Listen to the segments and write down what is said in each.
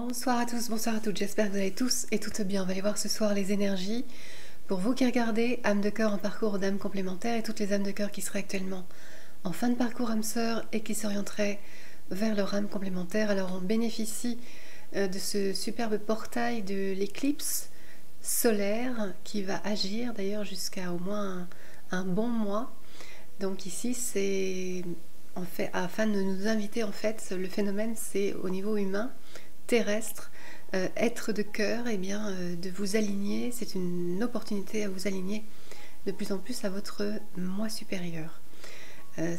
Bonsoir à tous, bonsoir à toutes, j'espère que vous allez tous et toutes bien. On va aller voir ce soir les énergies. Pour vous qui regardez, âme de cœur en parcours d'âme complémentaire et toutes les âmes de cœur qui seraient actuellement en fin de parcours âme sœur et qui s'orienteraient vers leur âme complémentaire. Alors on bénéficie de ce superbe portail de l'éclipse solaire qui va agir d'ailleurs jusqu'à au moins un bon mois. Donc ici c'est en fait afin de nous inviter, en fait le phénomène c'est au niveau humain, terrestre, être de cœur, et bien de vous aligner. C'est une opportunité à vous aligner de plus en plus à votre moi supérieur.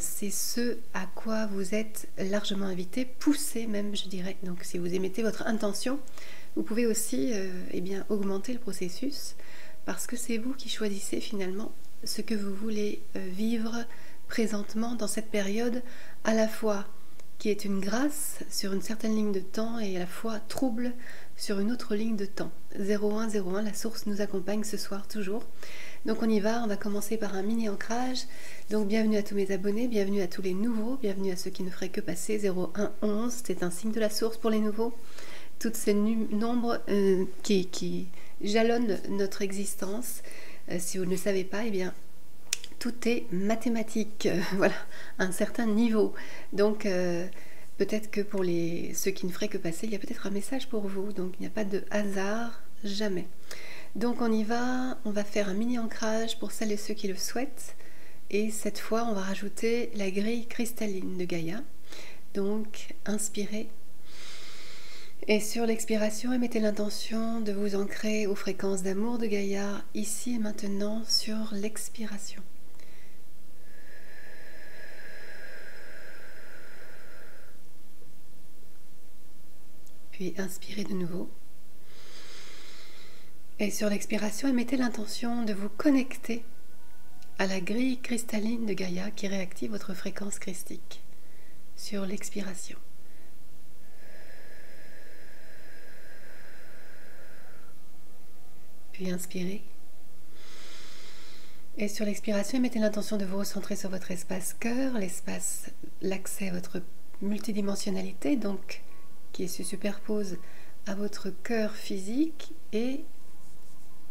C'est ce à quoi vous êtes largement invité, poussé même, je dirais. Donc si vous émettez votre intention, vous pouvez aussi bien augmenter le processus, parce que c'est vous qui choisissez finalement ce que vous voulez vivre présentement dans cette période, à la fois qui est une grâce sur une certaine ligne de temps et à la fois trouble sur une autre ligne de temps. 0101, la source nous accompagne ce soir toujours. Donc on y va, on va commencer par un mini ancrage. Donc bienvenue à tous mes abonnés, bienvenue à tous les nouveaux, bienvenue à ceux qui ne feraient que passer. 0111, c'est un signe de la source pour les nouveaux. Toutes ces nombres qui jalonnent notre existence. Si vous ne le savez pas, eh bien tout est mathématique, voilà, à un certain niveau. Donc peut-être que pour ceux qui ne feraient que passer, il y a peut-être un message pour vous. Donc il n'y a pas de hasard, jamais. Donc on y va, on va faire un mini ancrage pour celles et ceux qui le souhaitent. Et cette fois, on va rajouter la grille cristalline de Gaïa. Donc inspirez. Et sur l'expiration, émettez l'intention de vous ancrer aux fréquences d'amour de Gaïa, ici et maintenant, sur l'expiration. Puis inspirez de nouveau. Et sur l'expiration, émettez l'intention de vous connecter à la grille cristalline de Gaïa qui réactive votre fréquence christique. Sur l'expiration. Puis inspirez. Et sur l'expiration, mettez l'intention de vous recentrer sur votre espace cœur, l'accès à votre multidimensionnalité, donc qui se superpose à votre cœur physique et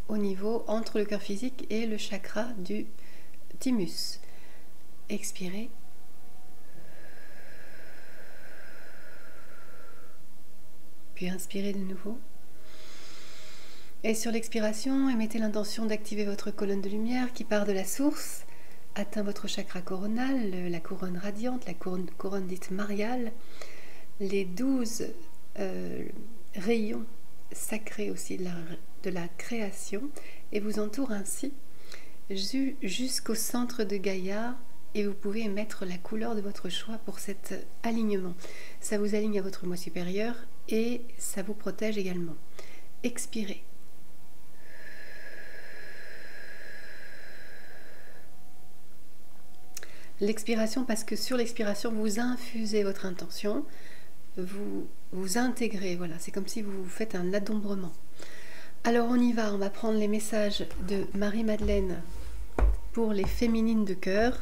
au niveau entre le cœur physique et le chakra du thymus. Expirez. Puis inspirez de nouveau. Et sur l'expiration, émettez l'intention d'activer votre colonne de lumière qui part de la source, atteint votre chakra coronal, la couronne radiante, la couronne dite mariale, les 12 rayons sacrés aussi de la création, et vous entoure ainsi jusqu'au centre de Gaïa, et vous pouvez émettre la couleur de votre choix pour cet alignement. Ça vous aligne à votre moi supérieur et ça vous protège également. Expirez. L'expiration, parce que sur l'expiration, vous infusez votre intention, vous intégrez, voilà, c'est comme si vous faites un adombrement. Alors on y va, on va prendre les messages de Marie-Madeleine pour les féminines de cœur.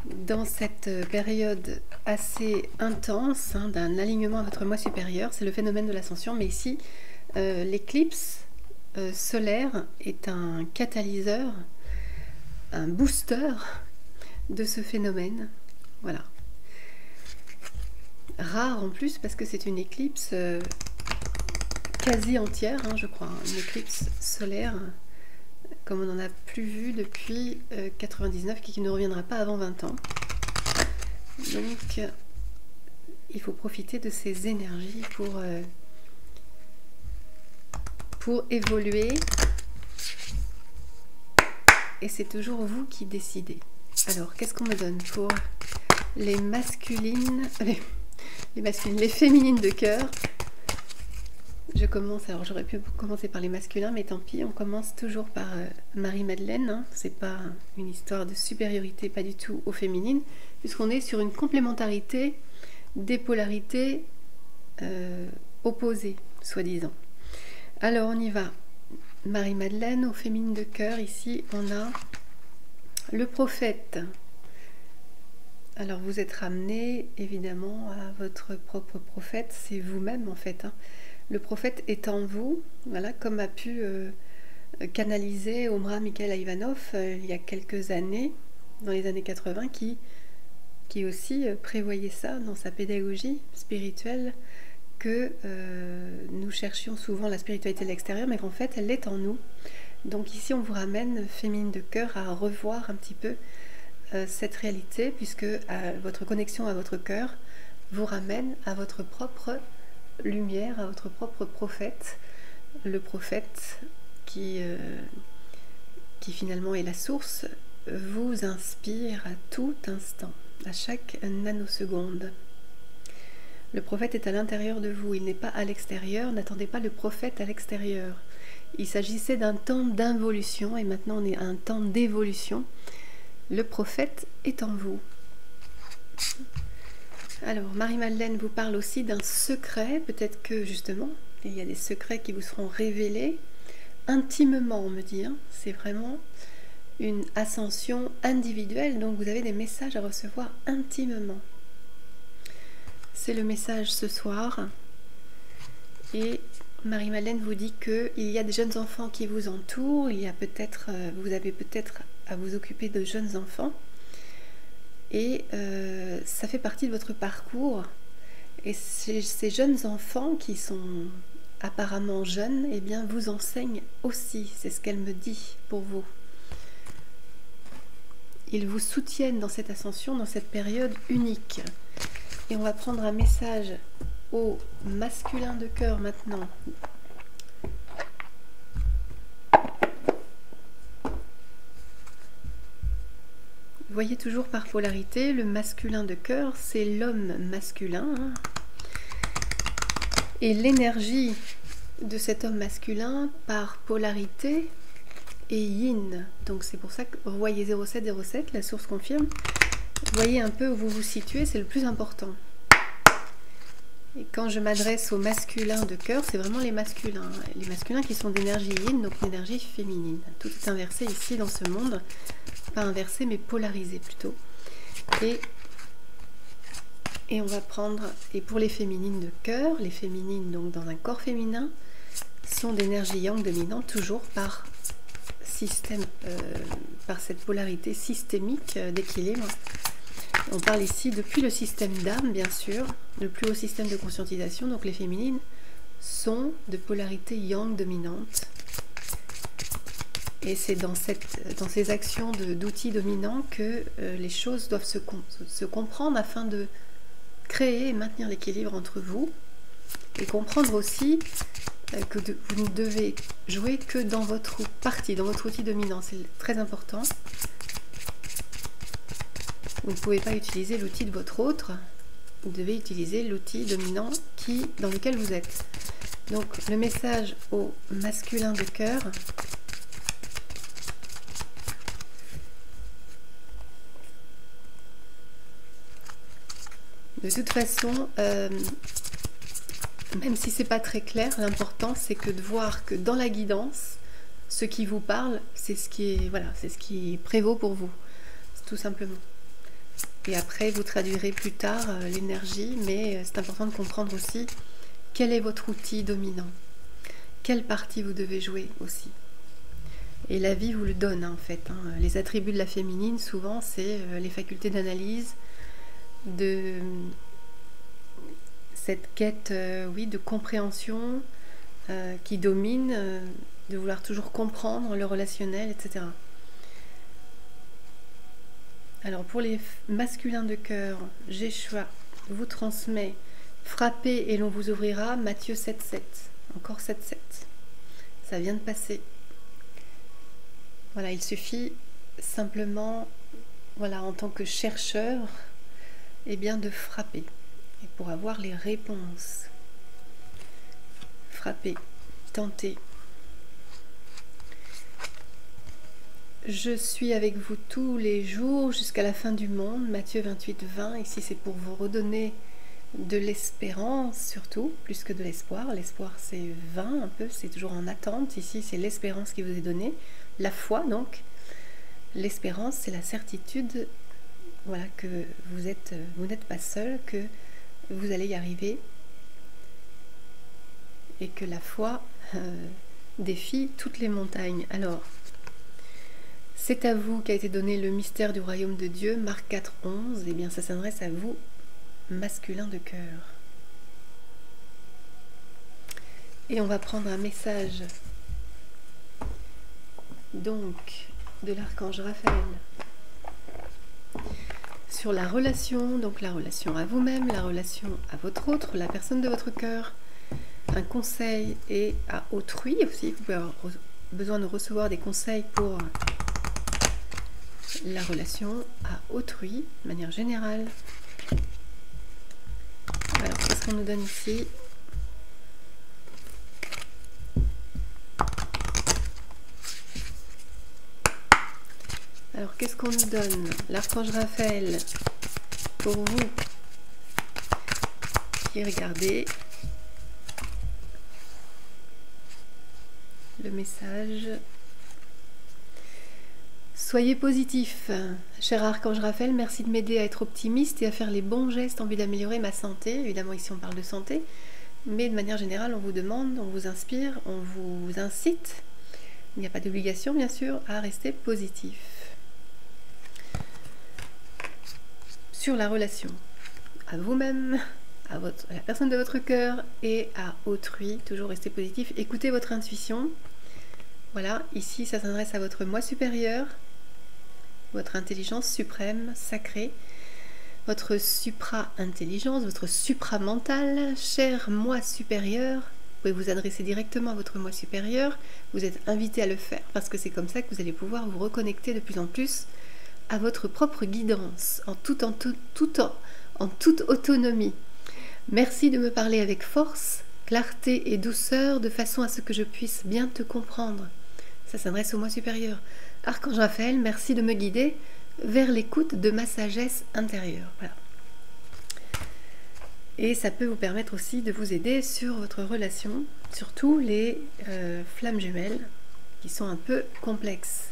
Dans cette période assez intense d'un alignement à votre moi supérieur, c'est le phénomène de l'ascension, mais ici, l'éclipse solaire est un catalyseur, un booster de ce phénomène. Voilà. Rare en plus parce que c'est une éclipse quasi entière, je crois, une éclipse solaire comme on n'en a plus vu depuis 99, qui ne reviendra pas avant 20 ans. Donc il faut profiter de ces énergies pour évoluer. Et c'est toujours vous qui décidez. Alors, qu'est-ce qu'on me donne pour les masculines, les féminines de cœur? Je commence, alors j'aurais pu commencer par les masculins, mais tant pis, on commence toujours par Marie-Madeleine. C'est pas une histoire de supériorité, pas du tout aux féminines, puisqu'on est sur une complémentarité des polarités opposées, soi-disant. Alors, on y va. Marie-Madeleine, aux féminines de cœur, ici on a le prophète Alors vous êtes ramené évidemment à votre propre prophète, c'est vous-même en fait, hein. Le prophète est en vous, voilà, comme a pu canaliser Omra Mikhail Ivanov il y a quelques années, dans les années 80, qui aussi prévoyait ça dans sa pédagogie spirituelle, que nous cherchions souvent la spiritualité de l'extérieur, mais qu'en fait elle est en nous. Donc ici on vous ramène, féminine de cœur, à revoir un petit peu cette réalité, puisque votre connexion à votre cœur vous ramène à votre propre lumière, à votre propre prophète, le prophète qui finalement est la source, vous inspire à tout instant, à chaque nanoseconde. Le prophète est à l'intérieur de vous, il n'est pas à l'extérieur, n'attendez pas le prophète à l'extérieur. Il s'agissait d'un temps d'involution et maintenant on est à un temps d'évolution. Le prophète est en vous. Alors, Marie-Madeleine vous parle aussi d'un secret, peut-être que justement, il y a des secrets qui vous seront révélés intimement, on me dit, hein. C'est vraiment une ascension individuelle, donc vous avez des messages à recevoir intimement. C'est le message ce soir. Et Marie-Madeleine vous dit qu'il y a des jeunes enfants qui vous entourent, il y a peut-être, vous avez peut-être à vous occuper de jeunes enfants, et ça fait partie de votre parcours. Et ces jeunes enfants qui sont apparemment jeunes, eh bien vous enseignent aussi, c'est ce qu'elle me dit pour vous. Ils vous soutiennent dans cette ascension, dans cette période unique. Et on va prendre un message au masculin de cœur maintenant. Vous voyez toujours par polarité, le masculin de cœur, c'est l'homme masculin, hein. Et l'énergie de cet homme masculin par polarité est yin. Donc c'est pour ça que vous voyez 0707, la source confirme. Vous voyez un peu où vous vous situez, c'est le plus important. Et quand je m'adresse au masculin de cœur, c'est vraiment les masculins qui sont d'énergie yin, donc l'énergie féminine. Tout est inversé ici dans ce monde. Pas inversé mais polarisé plutôt, et on va prendre, et pour les féminines de cœur, les féminines donc dans un corps féminin sont d'énergie yang dominante, toujours par système, par cette polarité systémique d'équilibre. On parle ici depuis le système d'âme, bien sûr, le plus haut système de conscientisation, donc les féminines sont de polarité yang dominante. Et c'est dans ces actions d'outils dominants que les choses doivent se comprendre afin de créer et maintenir l'équilibre entre vous. Et comprendre aussi que vous ne devez jouer que dans votre partie, dans votre outil dominant. C'est très important. Vous ne pouvez pas utiliser l'outil de votre autre. Vous devez utiliser l'outil dominant dans lequel vous êtes. Donc le message au masculin de cœur. De toute façon, même si c'est pas très clair, l'important c'est que de voir que dans la guidance, ce qui vous parle, c'est ce qui est, voilà, c'est ce qui prévaut pour vous, tout simplement. Et après, vous traduirez plus tard l'énergie, mais c'est important de comprendre aussi quel est votre outil dominant, quelle partie vous devez jouer aussi. Et la vie vous le donne, hein, en fait. Hein. Les attributs de la féminine, souvent, c'est les facultés d'analyse, de cette quête oui, de compréhension qui domine, de vouloir toujours comprendre le relationnel, etc. Alors pour les masculins de cœur, Jéshua vous transmet frappez et l'on vous ouvrira, Matthieu 7,7. Encore 7,7. Ça vient de passer. Voilà, il suffit simplement, voilà, en tant que chercheur, eh bien de frapper, et pour avoir les réponses. Frapper, tenter. Je suis avec vous tous les jours jusqu'à la fin du monde, Matthieu 28, 20. Ici c'est pour vous redonner de l'espérance surtout, plus que de l'espoir. L'espoir c'est vain un peu, c'est toujours en attente. Ici c'est l'espérance qui vous est donnée, la foi donc. L'espérance c'est la certitude voilà, que vous n'êtes pas seul, que vous allez y arriver et que la foi défie toutes les montagnes. Alors, c'est à vous qu'a été donné le mystère du royaume de Dieu, Marc 4, 11. Eh bien, ça s'adresse à vous, masculin de cœur. Et on va prendre un message donc de l'archange Raphaël sur la relation, donc la relation à vous-même, la relation à votre autre, la personne de votre cœur, un conseil et à autrui aussi. Vous pouvez avoir besoin de recevoir des conseils pour la relation à autrui de manière générale. Alors, qu'est-ce qu'on nous donne ici? Alors, qu'est-ce qu'on nous donne? L'archange Raphaël, pour vous qui regardez le message. Soyez positif. Cher archange Raphaël, merci de m'aider à être optimiste et à faire les bons gestes en vue d'améliorer ma santé. Évidemment, ici on parle de santé, mais de manière générale, on vous demande, on vous inspire, on vous incite, il n'y a pas d'obligation bien sûr, à rester positif. Sur la relation à vous-même, à la personne de votre cœur et à autrui, toujours rester positif. Écoutez votre intuition. Voilà, ici ça s'adresse à votre moi supérieur, votre intelligence suprême, sacrée, votre supra-intelligence, votre supra-mental, cher moi supérieur. Vous pouvez vous adresser directement à votre moi supérieur. Vous êtes invité à le faire parce que c'est comme ça que vous allez pouvoir vous reconnecter de plus en plus à votre propre guidance, en toute autonomie. Merci de me parler avec force, clarté et douceur, de façon à ce que je puisse bien te comprendre. Ça s'adresse au moi supérieur. Archange Raphaël, merci de me guider vers l'écoute de ma sagesse intérieure. Voilà. Et ça peut vous permettre aussi de vous aider sur votre relation, surtout les flammes jumelles, qui sont un peu complexes.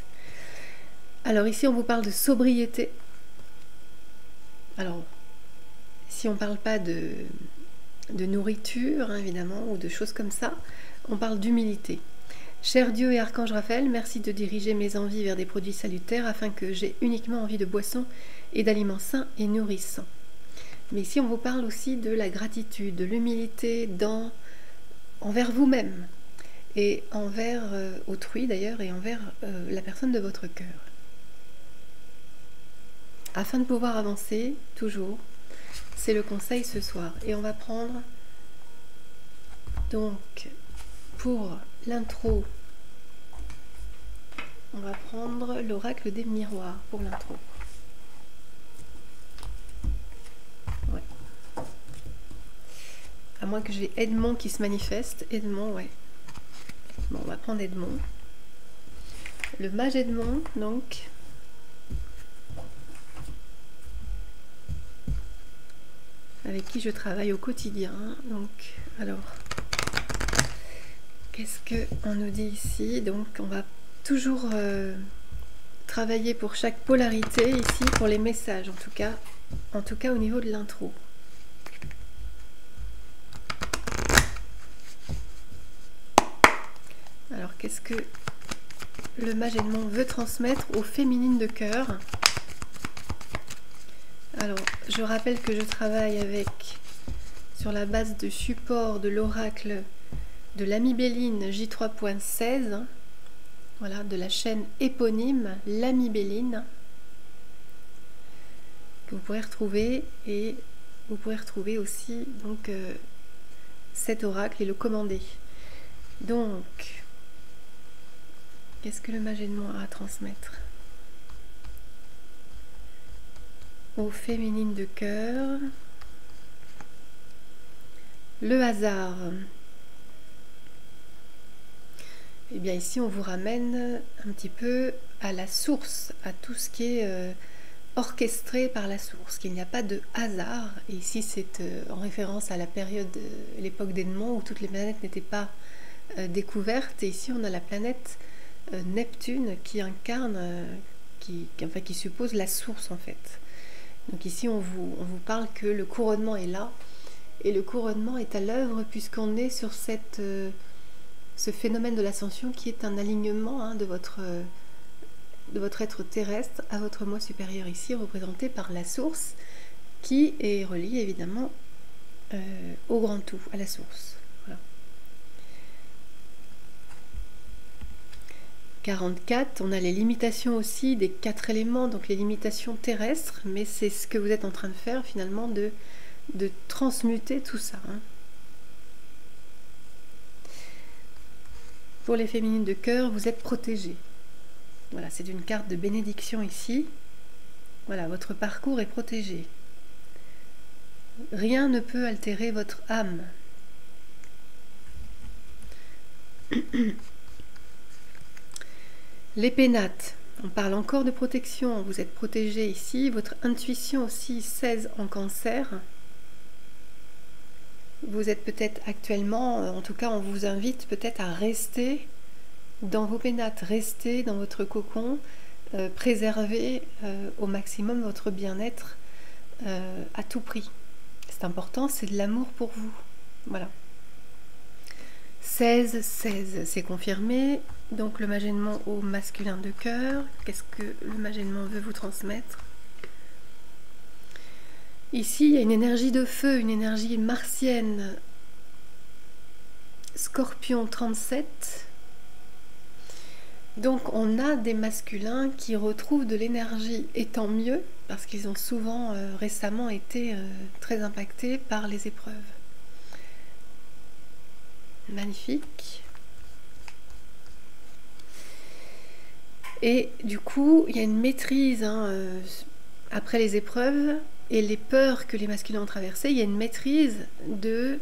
Alors ici, on vous parle de sobriété. Alors, si on ne parle pas de nourriture, hein, évidemment, ou de choses comme ça, on parle d'humilité. Cher Dieu et Archange Raphaël, merci de diriger mes envies vers des produits salutaires afin que j'ai uniquement envie de boissons et d'aliments sains et nourrissants. Mais ici, on vous parle aussi de la gratitude, de l'humilité envers vous-même et envers autrui d'ailleurs et envers la personne de votre cœur. Afin de pouvoir avancer, toujours, c'est le conseil ce soir. Et on va prendre, donc, pour l'intro, on va prendre l'oracle des miroirs pour l'intro. Ouais. À moins que j'ai Edmond qui se manifeste. Edmond, ouais. Bon, on va prendre Edmond. Le mage Edmond, donc... avec qui je travaille au quotidien. Donc, alors, qu'est-ce qu'on nous dit ici? Donc, on va toujours travailler pour chaque polarité ici, pour les messages, en tout cas au niveau de l'intro. Alors, qu'est-ce que le mage Edmond veut transmettre aux féminines de cœur? Alors, je rappelle que je travaille sur la base de support de l'oracle de l'Ami Béline J3.16, voilà, de la chaîne éponyme l'Ami Béline, que vous pourrez retrouver, et vous pourrez retrouver aussi donc cet oracle et le commander. Donc, qu'est-ce que le mage Edmond a à transmettre aux féminines de cœur? Le hasard. Et bien ici on vous ramène un petit peu à la source, à tout ce qui est orchestré par la source, qu'il n'y a pas de hasard. Et ici c'est en référence à la période, l'époque d'Edmond, où toutes les planètes n'étaient pas découvertes. Et ici on a la planète Neptune qui incarne, qui suppose la source en fait. Donc ici, on vous parle que le couronnement est là, et le couronnement est à l'œuvre puisqu'on est sur ce phénomène de l'ascension qui est un alignement hein, de votre être terrestre à votre moi supérieur, ici représenté par la source, qui est reliée évidemment au grand tout, à la source. Voilà. 44, on a les limitations aussi des 4 éléments, donc les limitations terrestres, mais c'est ce que vous êtes en train de faire finalement, de transmuter tout ça. Hein. Pour les féminines de cœur, vous êtes protégées. Voilà, c'est une carte de bénédiction ici. Voilà, votre parcours est protégé. Rien ne peut altérer votre âme. Les pénates, on parle encore de protection, vous êtes protégé ici. Votre intuition aussi, 16 en cancer. Vous êtes peut-être actuellement, en tout cas on vous invite peut-être à rester dans vos pénates, rester dans votre cocon, préserver au maximum votre bien-être à tout prix. C'est important, c'est de l'amour pour vous. Voilà. 16, c'est confirmé. Donc le magénement au masculin de cœur. Qu'est-ce que le magénement veut vous transmettre? Ici, il y a une énergie de feu, une énergie martienne. Scorpion 37. Donc on a des masculins qui retrouvent de l'énergie, et tant mieux, parce qu'ils ont souvent récemment été très impactés par les épreuves. Magnifique. Et du coup, il y a une maîtrise hein, après les épreuves et les peurs que les masculins ont traversées, il y a une maîtrise de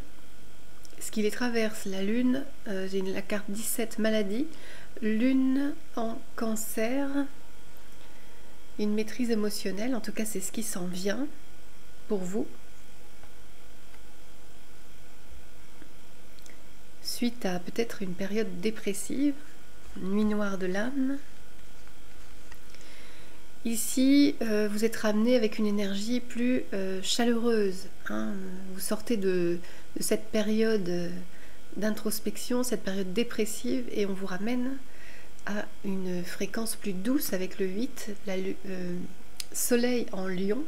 ce qui les traverse. La lune, j'ai la carte 17, maladie, lune en cancer, une maîtrise émotionnelle, en tout cas c'est ce qui s'en vient pour vous. Suite à peut-être une période dépressive, nuit noire de l'âme. Ici, vous êtes ramené avec une énergie plus chaleureuse. Hein. Vous sortez de cette période d'introspection, cette période dépressive, et on vous ramène à une fréquence plus douce avec le 8, soleil en lion.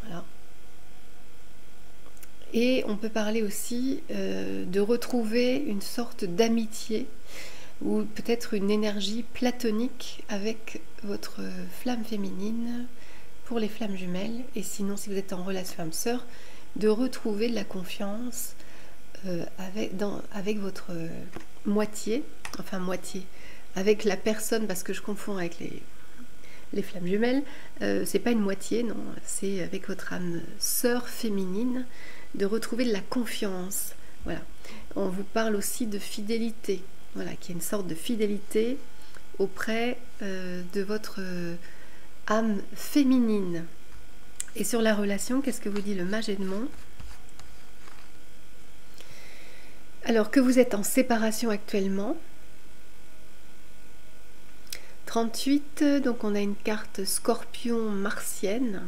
Voilà. Et on peut parler aussi de retrouver une sorte d'amitié ou peut-être une énergie platonique avec votre flamme féminine pour les flammes jumelles. Et sinon, si vous êtes en relation âme-sœur, de retrouver de la confiance avec votre moitié, enfin moitié, avec la personne, parce que je confonds avec les flammes jumelles, c'est pas une moitié, non, c'est avec votre âme sœur féminine, de retrouver de la confiance. Voilà. On vous parle aussi de fidélité, voilà, qui est une sorte de fidélité auprès de votre âme féminine. Et sur la relation, qu'est-ce que vous dit le mage Edmond? Alors que vous êtes en séparation actuellement. 38, donc on a une carte scorpion martienne.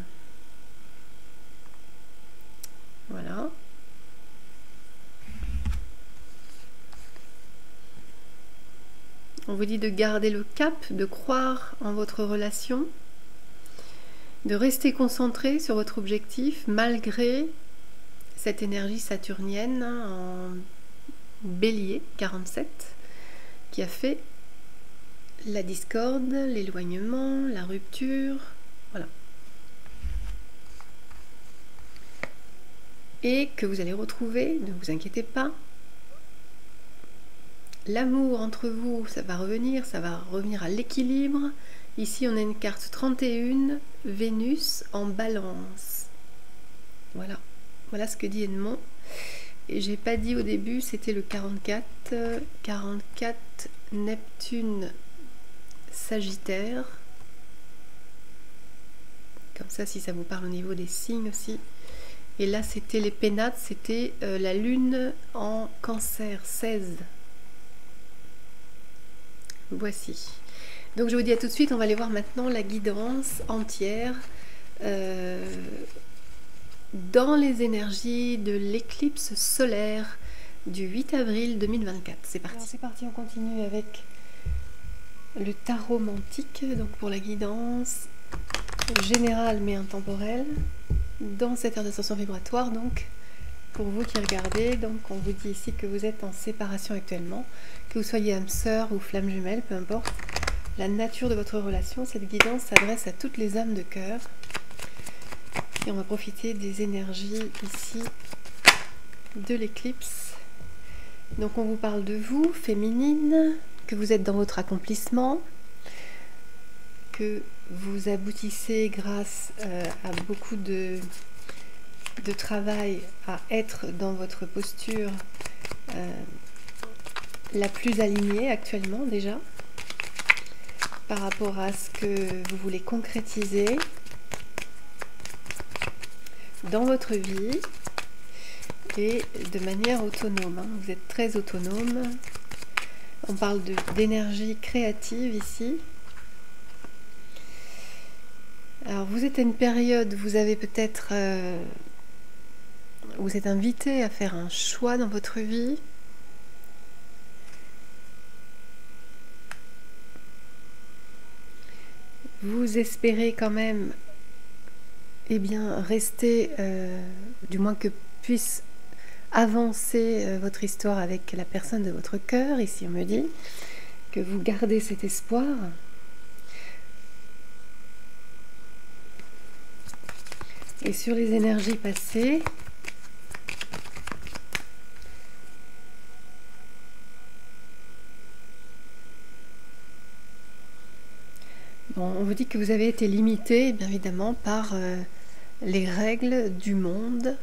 Voilà. On vous dit de garder le cap, de croire en votre relation, de rester concentré sur votre objectif malgré cette énergie saturnienne en bélier 47 qui a fait la discorde, l'éloignement, la rupture, voilà. Et que vous allez retrouver, ne vous inquiétez pas, l'amour entre vous, ça va revenir à l'équilibre. Ici, on a une carte 31, Vénus en balance. Voilà, voilà ce que dit Edmond. Et j'ai pas dit au début, c'était le 44. 44, Neptune Sagittaire. Comme ça, si ça vous parle au niveau des signes aussi. Et là, c'était les pénates, c'était la lune en cancer, 16. Voici. Donc je vous dis à tout de suite, on va aller voir maintenant la guidance entière dans les énergies de l'éclipse solaire du 8 avril 2024. C'est parti. Alors c'est parti, on continue avec le tarot mantique, donc pour la guidance générale mais intemporelle, dans cette ère d'ascension vibratoire, donc pour vous qui regardez, donc on vous dit ici que vous êtes en séparation actuellement, que vous soyez âme sœur ou flamme jumelle, peu importe la nature de votre relation, cette guidance s'adresse à toutes les âmes de cœur. Et on va profiter des énergies ici de l'éclipse. Donc on vous parle de vous, féminine, que vous êtes dans votre accomplissement, que vous aboutissez grâce à beaucoup de travail à être dans votre posture la plus alignée actuellement déjà, par rapport à ce que vous voulez concrétiser dans votre vie et de manière autonome. Hein. Vous êtes très autonome. On parle d'énergie créative ici. Alors vous êtes à une période, vous avez peut-être... vous êtes invité à faire un choix dans votre vie. Vous espérez quand même rester, du moins que puisse avancer votre histoire avec la personne de votre cœur. Ici on me dit que vous gardez cet espoir. Et sur les énergies passées, on vous dit que vous avez été limité, bien évidemment, par les règles du monde,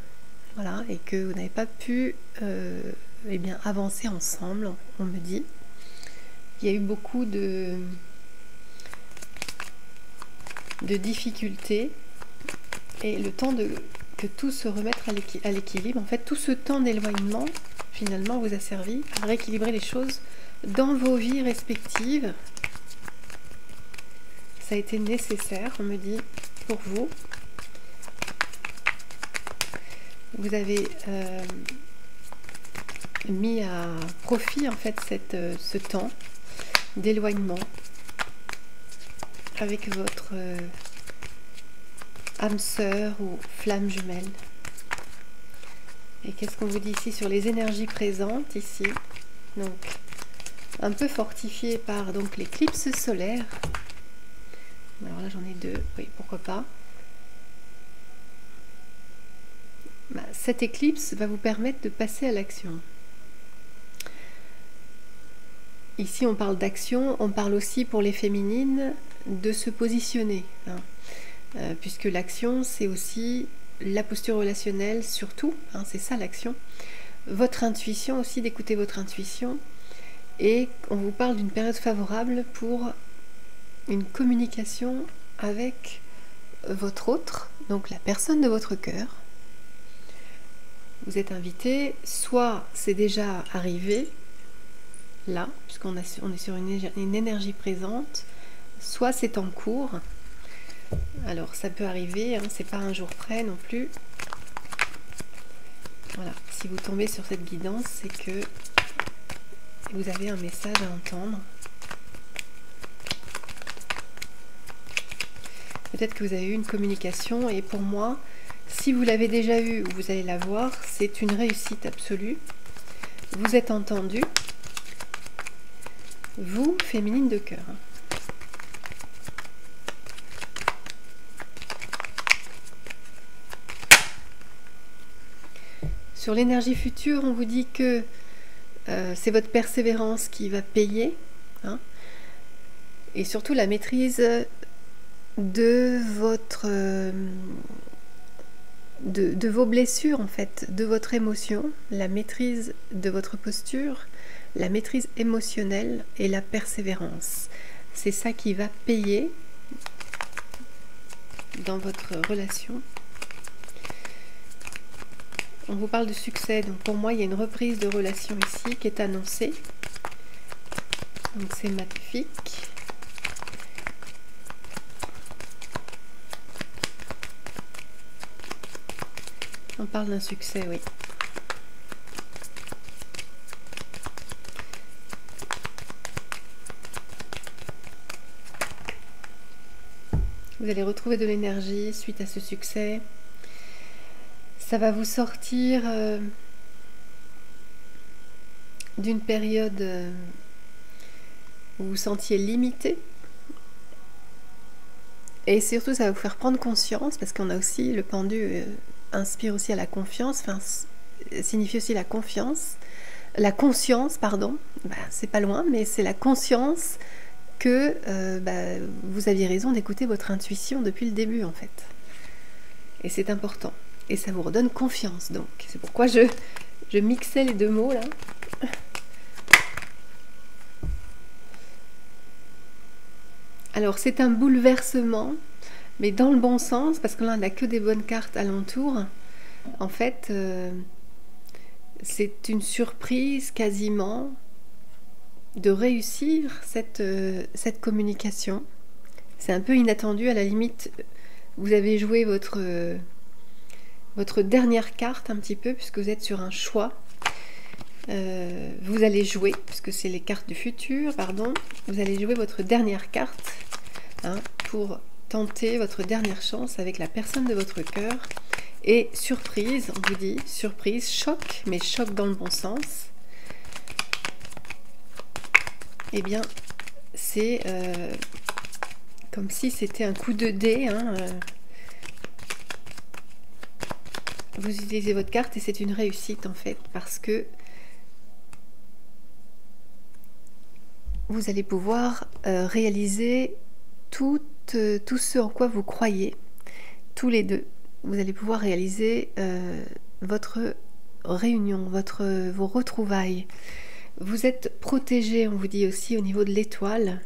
voilà, et que vous n'avez pas pu avancer ensemble, on me dit. Il y a eu beaucoup de difficultés, et le temps que tout se remette à l'équilibre, en fait, tout ce temps d'éloignement, finalement, vous a servi à rééquilibrer les choses dans vos vies respectives. Ça a été nécessaire, on me dit, pour vous. Vous avez mis à profit, en fait, ce temps d'éloignement avec votre âme sœur ou flamme jumelle. Et qu'est-ce qu'on vous dit ici sur les énergies présentes ici? Donc, un peu fortifié par donc l'éclipse solaire. Alors là, j'en ai deux. Oui, pourquoi pas. Cette éclipse va vous permettre de passer à l'action. Ici, on parle d'action. On parle aussi pour les féminines de se positionner. Hein. Puisque l'action, c'est aussi la posture relationnelle, surtout. Hein, c'est ça l'action. Votre intuition aussi, d'écouter votre intuition. Et on vous parle d'une période favorable pour une communication avec votre autre, donc la personne de votre cœur. Vous êtes invité, soit c'est déjà arrivé, là, puisqu'on est sur une énergie présente, soit c'est en cours. Alors ça peut arriver, hein, c'est pas un jour près non plus. Voilà, si vous tombez sur cette guidance, c'est que vous avez un message à entendre. Peut-être que vous avez eu une communication, et pour moi, si vous l'avez déjà eue ou vous allez la voir, c'est une réussite absolue. Vous êtes entendu, vous, féminine de cœur. Sur l'énergie future, on vous dit que c'est votre persévérance qui va payer, hein, et surtout la maîtrise de vos blessures, en fait, de votre émotion, la maîtrise de votre posture, la maîtrise émotionnelle et la persévérance. C'est ça qui va payer dans votre relation. On vous parle de succès, donc pour moi il y a une reprise de relation ici qui est annoncée. Donc c'est magnifique. On parle d'un succès, oui. Vous allez retrouver de l'énergie suite à ce succès. Ça va vous sortir d'une période où vous vous sentiez limité. Et surtout, ça va vous faire prendre conscience, parce qu'on a aussi, le pendu inspire aussi à la confiance, enfin, signifie aussi la confiance. La conscience, pardon, c'est pas loin, mais c'est la conscience que vous aviez raison d'écouter votre intuition depuis le début, en fait. Et c'est important. Et ça vous redonne confiance, donc. C'est pourquoi je mixais les deux mots, là. Alors, c'est un bouleversement, mais dans le bon sens, parce que là, on n'a que des bonnes cartes alentour. En fait, c'est une surprise quasiment de réussir cette communication. C'est un peu inattendu, à la limite, vous avez joué votre dernière carte un petit peu, puisque vous êtes sur un choix. Vous allez jouer, puisque c'est les cartes du futur, pardon, vous allez jouer votre dernière carte pour tenter votre dernière chance avec la personne de votre cœur. Et surprise, on vous dit, surprise, choc, mais choc dans le bon sens. Eh bien, c'est comme si c'était un coup de dé. Vous utilisez votre carte et c'est une réussite en fait, parce que vous allez pouvoir réaliser tout ce en quoi vous croyez, tous les deux. Vous allez pouvoir réaliser votre réunion, vos retrouvailles. Vous êtes protégé, on vous dit aussi, au niveau de l'étoile.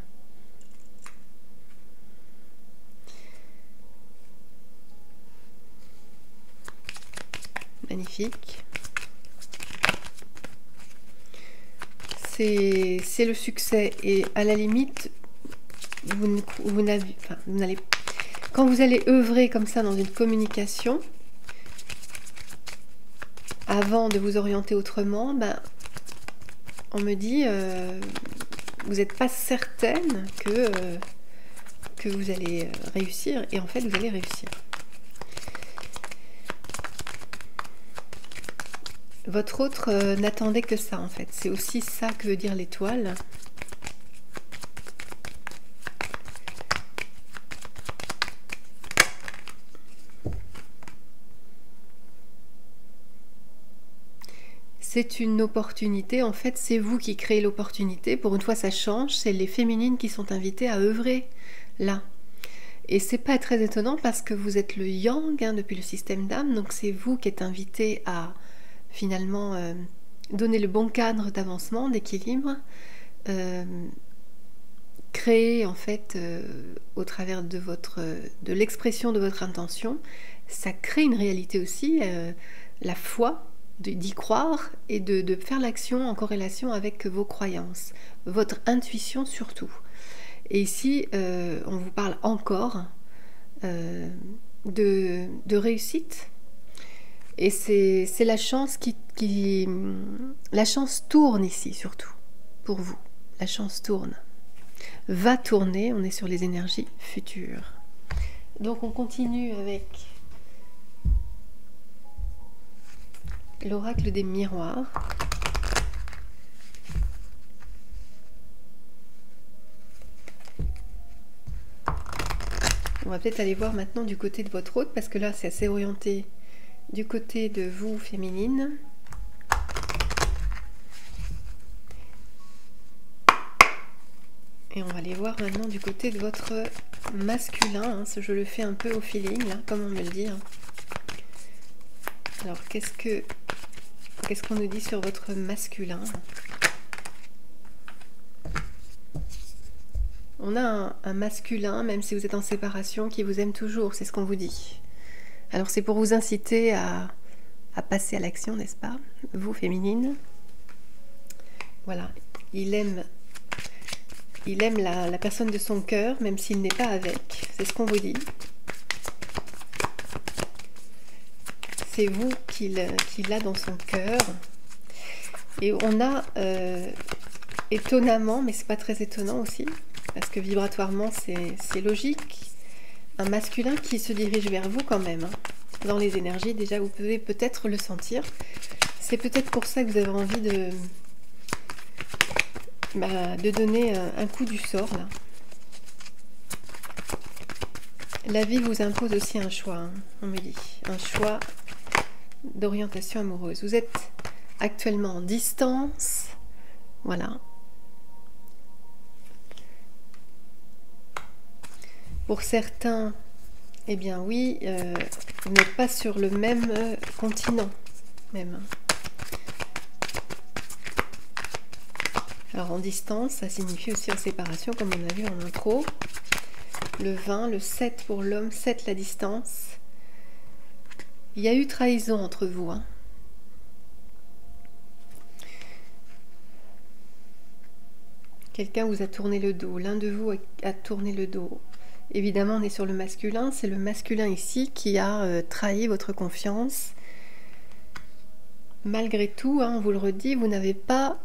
Magnifique. C'est le succès. Et à la limite, vous n'allez... Quand vous allez œuvrer comme ça dans une communication, avant de vous orienter autrement, on me dit, vous n'êtes pas certaine que vous allez réussir, et en fait vous allez réussir. Votre autre n'attendait que ça en fait, c'est aussi ça que veut dire l'étoile. C'est une opportunité, en fait c'est vous qui créez l'opportunité. Pour une fois ça change, c'est les féminines qui sont invitées à œuvrer là. Et c'est pas très étonnant parce que vous êtes le yang depuis le système d'âme, donc c'est vous qui êtes invité à finalement donner le bon cadre d'avancement, d'équilibre, créer en fait au travers de l'expression de votre intention, ça crée une réalité aussi, la foi, d'y croire et de faire l'action en corrélation avec vos croyances, votre intuition surtout. Et ici, on vous parle encore de réussite. Et c'est la chance la chance tourne ici surtout, pour vous. La chance tourne. Va tourner, on est sur les énergies futures. Donc on continue avec l'oracle des miroirs. On va peut-être aller voir maintenant du côté de votre hôte, parce que là c'est assez orienté du côté de vous, féminine. Et on va aller voir maintenant du côté de votre masculin. Je le fais un peu au feeling, là, comme on me le dit. Alors, qu'est-ce qu'on nous dit sur votre masculin? On a un masculin, même si vous êtes en séparation, qui vous aime toujours, c'est ce qu'on vous dit. Alors c'est pour vous inciter à passer à l'action, n'est-ce pas? Vous, féminine. Voilà, il aime la personne de son cœur, même s'il n'est pas avec. C'est ce qu'on vous dit. c'est vous qu'il a dans son cœur. Et on a, étonnamment, mais c'est pas très étonnant aussi, parce que vibratoirement c'est logique, un masculin qui se dirige vers vous quand même. Hein. Dans les énergies, déjà, vous pouvez peut-être le sentir. C'est peut-être pour ça que vous avez envie de donner un coup du sort, là. La vie vous impose aussi un choix, hein, on me dit. Un choix d'orientation amoureuse. Vous êtes actuellement en distance. Voilà. Pour certains, eh bien oui, vous n'êtes pas sur le même continent, même. Alors en distance, ça signifie aussi en séparation, comme on a vu en intro. Le 20, le 7 pour l'homme, 7 la distance. Il y a eu trahison entre vous. Hein. Quelqu'un vous a tourné le dos, l'un de vous a tourné le dos. Évidemment, on est sur le masculin, c'est le masculin ici qui a trahi votre confiance. Malgré tout, hein, on vous le redit, vous n'avez pas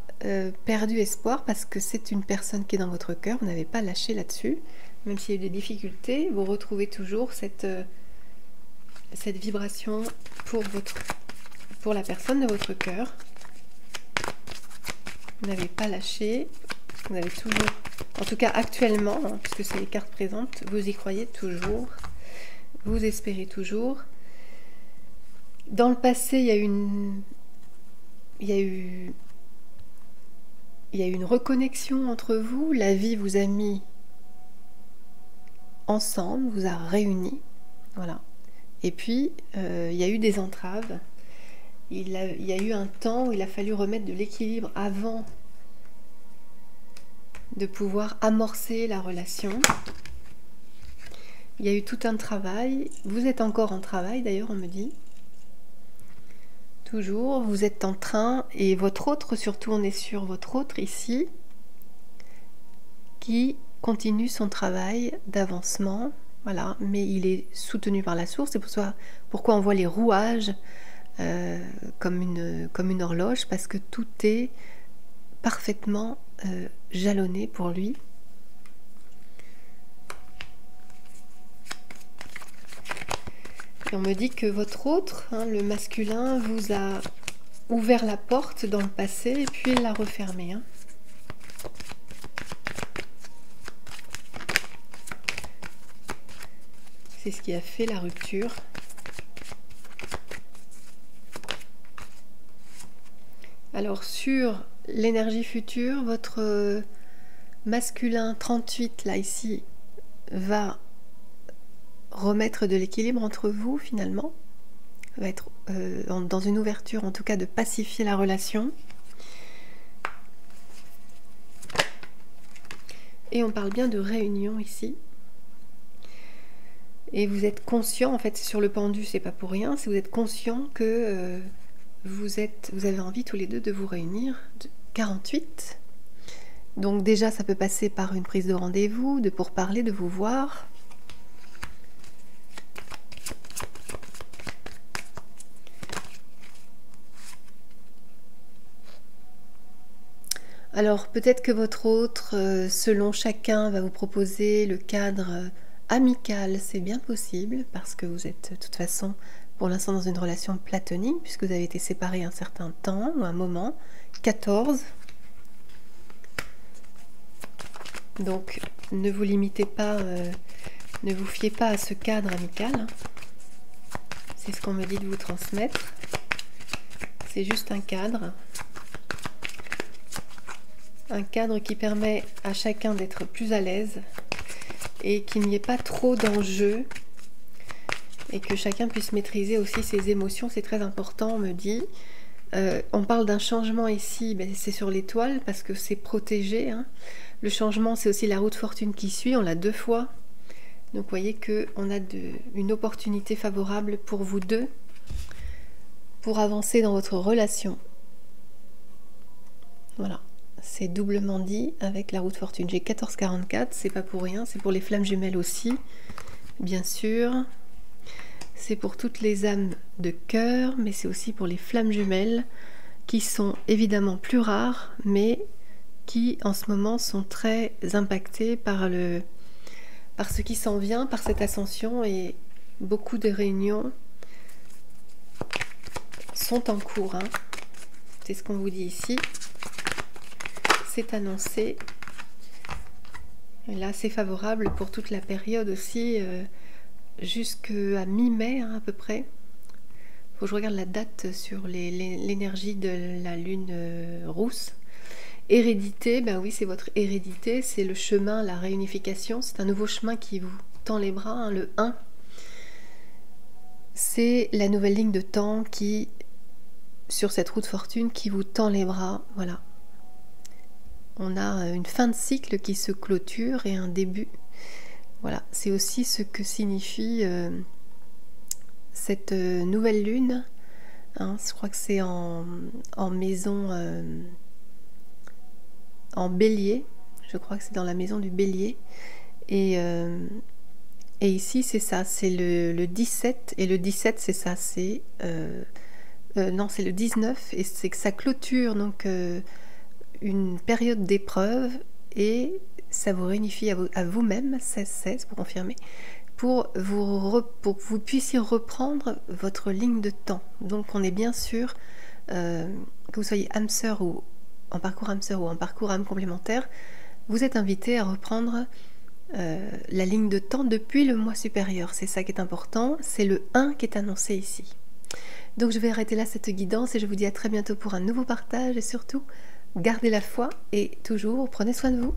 perdu espoir parce que c'est une personne qui est dans votre cœur, vous n'avez pas lâché là-dessus. Même s'il y a eu des difficultés, vous retrouvez toujours cette vibration pour la personne de votre cœur. Vous n'avez pas lâché, vous avez toujours, en tout cas actuellement, hein, puisque c'est les cartes présentes, vous y croyez toujours, vous espérez toujours. Dans le passé, il y a eu une reconnexion entre vous, la vie vous a mis ensemble, vous a réunis, voilà. Et puis, il y a eu des entraves. Il y a eu un temps où il a fallu remettre de l'équilibre avant de pouvoir amorcer la relation. Il y a eu tout un travail. Vous êtes encore en travail, d'ailleurs, on me dit. Toujours, vous êtes en train, et votre autre, surtout on est sur votre autre ici, qui continue son travail d'avancement, voilà, mais il est soutenu par la source. C'est pour ça pourquoi on voit les rouages comme une horloge, parce que tout est parfaitement jalonné pour lui. Et on me dit que votre autre, hein, le masculin, vous a ouvert la porte dans le passé et puis il l'a refermée. Hein. C'est ce qui a fait la rupture. Alors sur l'énergie future, votre masculin 38, là ici, va remettre de l'équilibre entre vous finalement, va être dans une ouverture en tout cas de pacifier la relation. Et on parle bien de réunion ici. Et vous êtes conscient, en fait, sur le pendu, c'est pas pour rien, si vous êtes conscient que vous avez envie tous les deux de vous réunir. 48. Donc déjà, ça peut passer par une prise de rendez-vous, de pourparler, de vous voir. Alors peut-être que votre autre, selon chacun, va vous proposer le cadre amical, c'est bien possible, parce que vous êtes de toute façon pour l'instant dans une relation platonique, puisque vous avez été séparés un certain temps, ou un moment, 14. Donc ne vous limitez pas, ne vous fiez pas à ce cadre amical, hein. C'est ce qu'on me dit de vous transmettre. C'est juste un cadre qui permet à chacun d'être plus à l'aise et qu'il n'y ait pas trop d'enjeux et que chacun puisse maîtriser aussi ses émotions, c'est très important, on me dit. On parle d'un changement ici, ben c'est sur l'étoile parce que c'est protégé, hein. Le changement, c'est aussi la roue de fortune qui suit, on l'a 2 fois. Donc vous voyez qu'on a une opportunité favorable pour vous deux pour avancer dans votre relation. Voilà. C'est doublement dit avec la roue de fortune. J'ai 1444, c'est pas pour rien, c'est pour les flammes jumelles aussi, bien sûr. c'est pour toutes les âmes de cœur, mais c'est aussi pour les flammes jumelles, qui sont évidemment plus rares, mais qui en ce moment sont très impactées par ce qui s'en vient, par cette ascension, et beaucoup de réunions sont en cours. C'est ce qu'on vous dit ici. C'est annoncé. Et là, c'est favorable pour toute la période aussi, jusqu'à mi-mai à peu près. Faut que je regarde la date sur l'énergie de la lune rousse. Hérédité, ben oui, c'est votre hérédité, c'est le chemin, la réunification, c'est un nouveau chemin qui vous tend les bras, le 1. C'est la nouvelle ligne de temps qui, sur cette roue de fortune, qui vous tend les bras, voilà. On a une fin de cycle qui se clôture et un début. Voilà, c'est aussi ce que signifie cette nouvelle lune. Je crois que c'est en maison, en bélier. Je crois que c'est dans la maison du bélier. Et ici, c'est ça, c'est le 17. Et le 17, c'est ça, c'est... non, c'est le 19. Et c'est que ça clôture, donc... une période d'épreuve, et ça vous réunifie à vous-même, 16-16 pour confirmer, pour que vous puissiez reprendre votre ligne de temps. Donc on est bien sûr, que vous soyez âme sœur ou en parcours âme sœur ou en parcours âme complémentaire, vous êtes invité à reprendre la ligne de temps depuis le mois supérieur. C'est ça qui est important, c'est le 1 qui est annoncé ici. Donc je vais arrêter là cette guidance et je vous dis à très bientôt pour un nouveau partage, et surtout, gardez la foi et toujours prenez soin de vous.